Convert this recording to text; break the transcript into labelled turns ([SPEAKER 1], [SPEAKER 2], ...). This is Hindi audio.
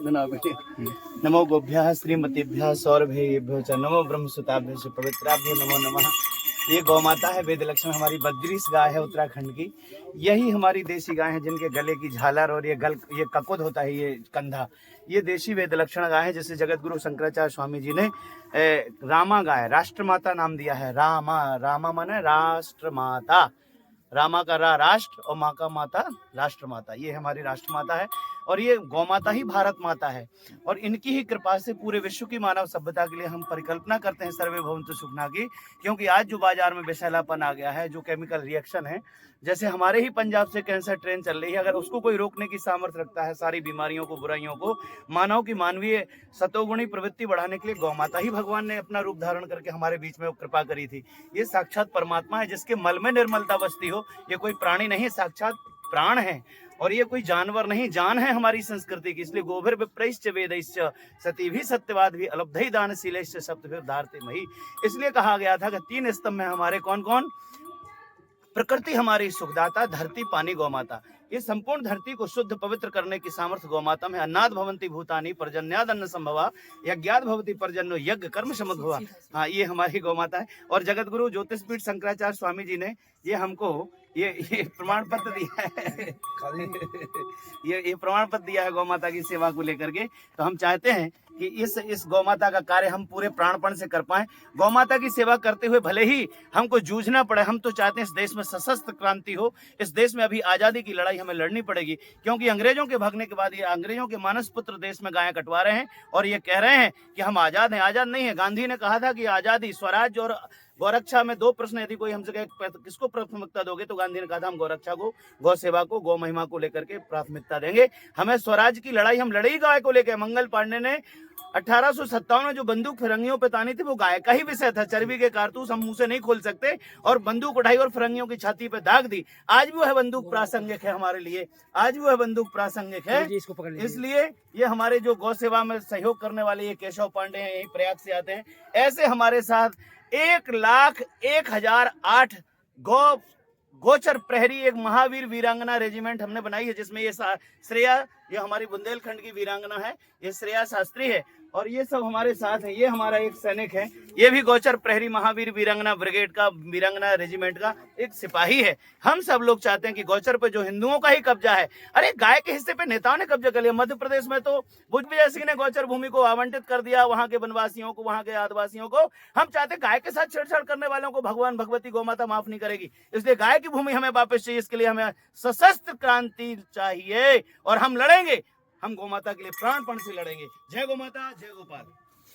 [SPEAKER 1] नमो गोभ्यः श्रीमतीभ्यः सौरभेभ्यो च नमो ब्रह्मसुताभ्यो च पवित्राभ्यो नमो नमः। ये गौ माता है वेद लक्ष्मण, हमारी बद्रीस गाय है उत्तराखंड की। यही हमारी देसी गाय है जिनके गले की झालर और ये ककुद होता है, ये कंधा, ये देशी वेद लक्षण गाय है जिसे जगत गुरु शंकराचार्य स्वामी जी ने रामा गाय, राष्ट्र माता नाम दिया है। रामा माने राष्ट्र माता, रामा का राष्ट्र और माँ का माता राष्ट्र माता, ये हमारी राष्ट्र माता है। और ये गौ माता ही भारत माता है और इनकी ही कृपा से पूरे विश्व की मानव सभ्यता के लिए हम परिकल्पना करते हैं सर्वे भवन्तु सुखिनः की। क्योंकि आज जो बाजार में विषैलापन आ गया है, जो केमिकल रिएक्शन है, जैसे हमारे ही पंजाब से कैंसर ट्रेन चल रही है, अगर उसको कोई रोकने की सामर्थ्य रखता है, सारी बीमारियों को, बुराइयों को, मानव की मानवीय सतोगुणी प्रवृत्ति बढ़ाने के लिए गौ माता ही भगवान ने अपना रूप धारण करके हमारे बीच में कृपा करी थी। ये साक्षात परमात्मा है जिसके मल में निर्मलता बसती हो। ये कोई प्राणी नहीं, साक्षात प्राण है और ये कोई जानवर नहीं, जान है हमारी संस्कृति की। इसलिए गोभिर विप्रैश्च वेदैश्च सती भी सत्यवाद भी अलब्धि दानशीलैश्च सप्तभिः धारते मही। इसलिए कहा गया था कि 3 स्तंभ में हमारे कौन कौन? प्रकृति हमारी सुखदाता, धरती, पानी, गौ माता। ये संपूर्ण धरती को शुद्ध पवित्र करने की सामर्थ्य गौ माता में। अन्नाद भवन्ति भूतानि पर्जन्याद अन्न संभवा, यज्ञाद भवति पर्जन्यो यज्ञ कर्म समुद्भवा। हाँ, ये हमारी गौ माता है। और जगत गुरु ज्योतिषपीठ शंकराचार्य स्वामी जी ने ये हमको ये प्रमाण पत्र दिया है ये प्रमाण पत्र दिया है गौ माता की सेवा को लेकर के। तो हम चाहते हैं कि इस गौ माता का कार्य हम पूरे प्राणपण से कर पाएं। गौ माता की सेवा करते हुए भले ही हमको जूझना पड़े, हम तो चाहते हैं इस देश में सशस्त्र क्रांति हो। इस देश में अभी आजादी की लड़ाई हमें लड़नी पड़ेगी, क्योंकि अंग्रेजों के भागने के बाद ये अंग्रेजों के मानस पुत्र देश में गायें कटवा रहे हैं और ये कह रहे हैं कि हम आजाद हैं। आजाद नहीं है। गांधी ने कहा था कि आजादी, स्वराज और गौरक्षा में 2 प्रश्न, यदि कोई हमसे कहे किसको प्राथमिकता दोगे, तो गांधी ने कहा था हम गौरक्षा को, गौ सेवा को, गौ महिमा को लेकर के प्राथमिकता देंगे। हमें स्वराज की लड़ाई हम लड़ेगी गाय को लेकर। मंगल पांडे ने 1857 में जो बंदूक फिरंगियों पे तानी थी वो गाय का ही विषय था। चर्बी के कारतूस हम मुंह से नहीं खोल सकते और बंदूक उठाई और फिरंगियों की छाती पे दाग दी। आज भी वह बंदूक प्रासंगिक है हमारे लिए, आज भी वह बंदूक प्रासंगिक है। इसलिए ये हमारे जो गौ सेवा में सहयोग करने वाले ये केशव पांडे हैं, यही प्रयाग से आते हैं। ऐसे हमारे साथ 1,01,008 गोचर प्रहरी, एक महावीर वीरांगना रेजिमेंट हमने बनाई है, जिसमें ये श्रेया, ये हमारी बुंदेलखंड की वीरांगना है, ये श्रेया शास्त्री है और ये सब हमारे साथ है। ये हमारा एक सैनिक है, ये भी गोचर प्रहरी महावीर वीरांगना ब्रिगेड का, वीरांगना रेजिमेंट का एक सिपाही है। हम सब लोग चाहते हैं कि गोचर पे जो हिंदुओं का ही कब्जा है, अरे गाय के हिस्से पे नेताओं ने कब्जा कर लिया। मध्य प्रदेश में तो भुजबल सिंह ने गोचर भूमि को आवंटित कर दिया, वहां के वनवासियों को, वहां के आदिवासियों को। हम चाहते हैं गाय के साथ छेड़छाड़ करने वालों को भगवान भगवती गौ माता माफ नहीं करेगी। इसलिए गाय की भूमि हमें वापस चाहिए। इसके लिए हमें सशस्त्र क्रांति चाहिए और हम लड़ेंगे। हम गौ माता के लिए प्राणपण से लड़ेंगे। जय गौ माता, जय गोपाल।